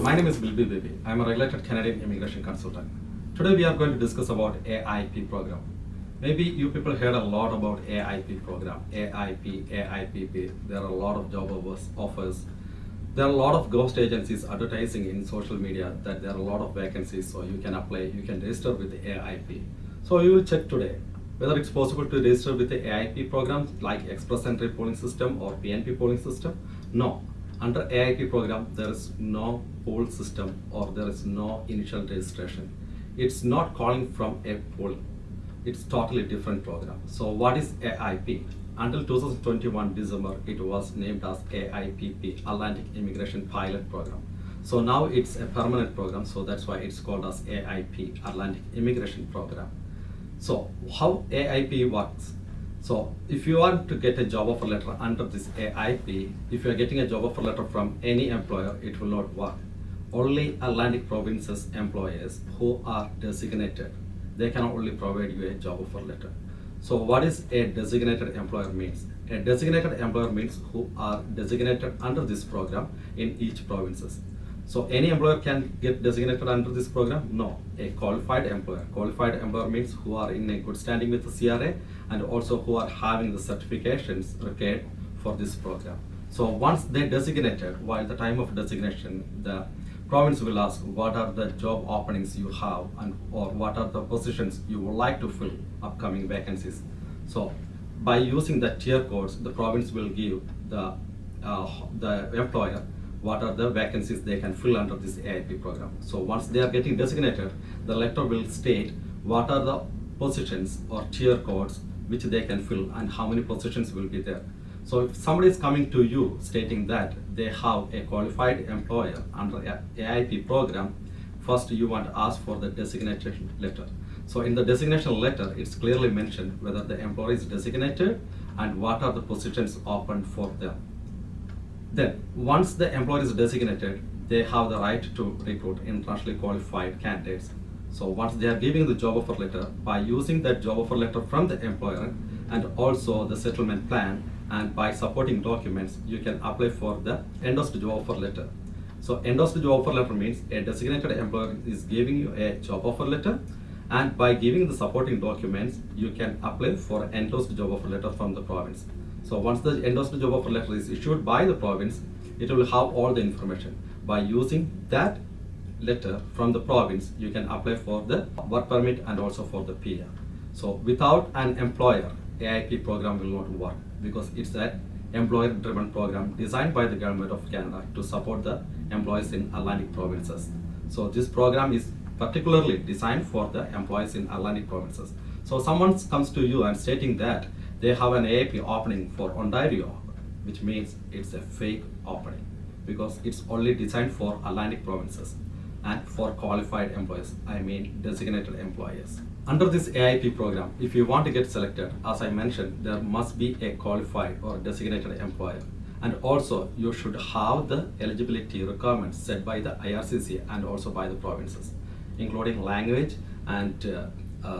My name is BlueKey. I am a regulated Canadian immigration consultant. Today we are going to discuss about AIP program. Maybe you people heard a lot about AIP program, AIP, AIPP. There are a lot of job offers. There are a lot of ghost agencies advertising in social media that there are a lot of vacancies, so you can apply, you can register with the AIP. So you will check today whether it's possible to register with the AIP program like Express Entry Polling System or PNP Polling System. No. Under AIP program, there is no poll system or there is no initial registration. It's not calling from a poll. It's totally different program. So what is AIP? Until 2021 December, it was named as AIPP, Atlantic Immigration Pilot Program. So now it's a permanent program, so that's why it's called as AIP, Atlantic Immigration Program. So how AIP works? So if you want to get a job offer letter under this AIP, if you are getting a job offer letter from any employer, it will not work. Only Atlantic provinces employers who are designated, they can only provide you a job offer letter. So what is a designated employer means? A designated employer means who are designated under this program in each provinces. So any employer can get designated under this program? No, a qualified employer. Qualified employer means who are in a good standing with the CRA and also who are having the certifications required for this program. So once they designated, while the time of designation, the province will ask what are the job openings you have and or what are the positions you would like to fill upcoming vacancies. So by using the tier codes, the province will give the employer what are the vacancies they can fill under this AIP program. So once they are getting designated, the letter will state what are the positions or tier codes which they can fill and how many positions will be there. So if somebody is coming to you stating that they have a qualified employer under AIP program, first you want to ask for the designation letter. So in the designation letter, it's clearly mentioned whether the employer is designated and what are the positions open for them. Then, once the employer is designated, they have the right to recruit internationally qualified candidates. So once they are giving the job offer letter, by using that job offer letter from the employer and also the settlement plan and by supporting documents, you can apply for the endorsed job offer letter. So endorsed job offer letter means a designated employer is giving you a job offer letter, and by giving the supporting documents, you can apply for endorsed job offer letter from the province. So once the endorsed job offer letter is issued by the province, it will have all the information. By using that letter from the province, you can apply for the work permit and also for the PR. So without an employer, AIP program will not work because it's an employer-driven program designed by the Government of Canada to support the employees in Atlantic provinces. So this program is particularly designed for the employees in Atlantic provinces. So someone comes to you and stating that they have an AIP opening for Ontario, which means it's a fake opening because it's only designed for Atlantic provinces and for qualified employees, I mean designated employers. Under this AIP program, if you want to get selected, as I mentioned, there must be a qualified or designated employer. And also you should have the eligibility requirements set by the IRCC and also by the provinces, including language and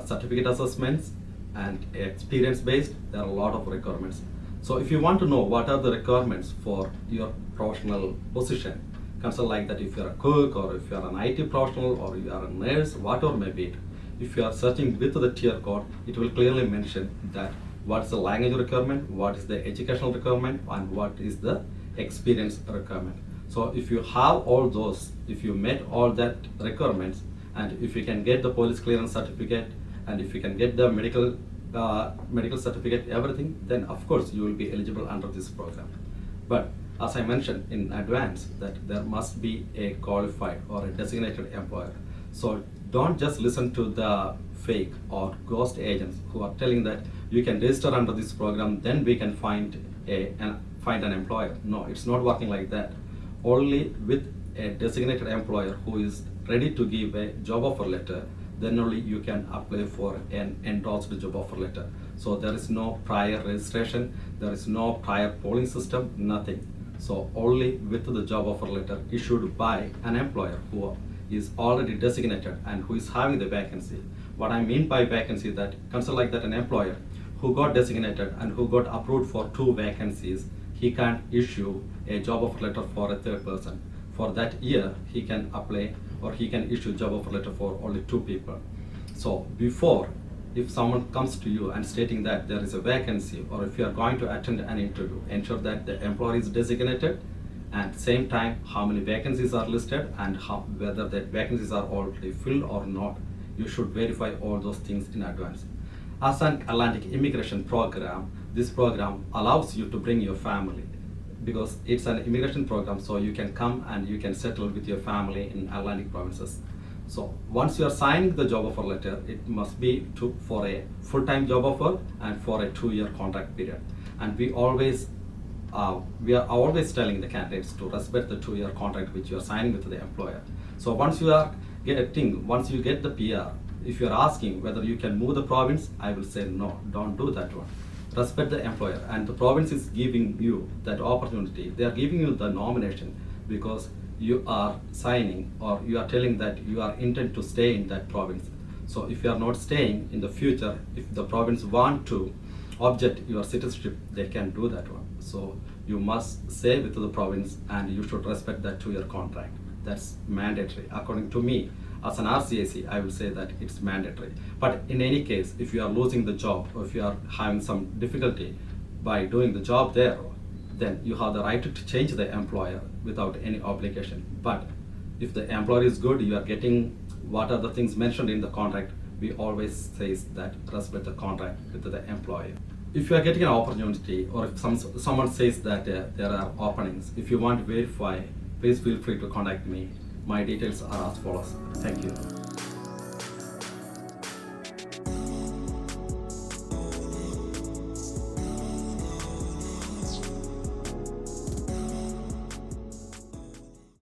certificate assessments and experience based. There are a lot of requirements. So if you want to know what are the requirements for your professional position, consider like that if you are a cook or if you are an IT professional or you are a nurse, whatever may be it. If you are searching with the tier code, it will clearly mention that what is the language requirement, what is the educational requirement, and what is the experience requirement. So if you have all those, if you met all that requirements, and if you can get the police clearance certificate, and if you can get the medical certificate, everything, then of course you will be eligible under this program. But as I mentioned in advance, that there must be a qualified or a designated employer. So don't just listen to the fake or ghost agents who are telling that you can register under this program, then we can find an employer. No, it's not working like that. Only with a designated employer who is ready to give a job offer letter, then only you can apply for an endorsed job offer letter. So there is no prior registration, there is no prior polling system, nothing. So only with the job offer letter issued by an employer who is already designated and who is having the vacancy. What I mean by vacancy, that consider like that an employer who got designated and who got approved for 2 vacancies, he can issue a job offer letter for a third person. for that year he can apply or he can issue job offer letter for only 2 people. So before, if someone comes to you and stating that there is a vacancy, or if you are going to attend an interview, ensure that the employer is designated, and same time how many vacancies are listed and whether the vacancies are already filled or not. You should verify all those things in advance. As an Atlantic immigration program, this program allows you to bring your family, because it's an immigration program, so you can come and you can settle with your family in Atlantic provinces. So once you are signing the job offer letter, it must be for a full-time job offer and for a 2-year contract period. And we are always telling the candidates to respect the 2-year contract which you are signing with the employer. So once you get the PR, if you are asking whether you can move the province, I will say no, don't do that one. Respect the employer, and the province is giving you that opportunity. They are giving you the nomination because you are signing, or you are telling that you are intent to stay in that province. So if you are not staying in the future, if the province want to object your citizenship, they can do that one. So you must stay with the province and you should respect that 2-year contract. That's mandatory. According to me, as an RCAC, I will say that it's mandatory. But in any case, if you are losing the job, or if you are having some difficulty by doing the job there, then you have the right to change the employer without any obligation. But if the employer is good, you are getting what are the things mentioned in the contract, we always say that respect the contract with the employer. If you are getting an opportunity, or if someone says that there are openings, if you want to verify, please feel free to contact me. My details are as follows. Thank you.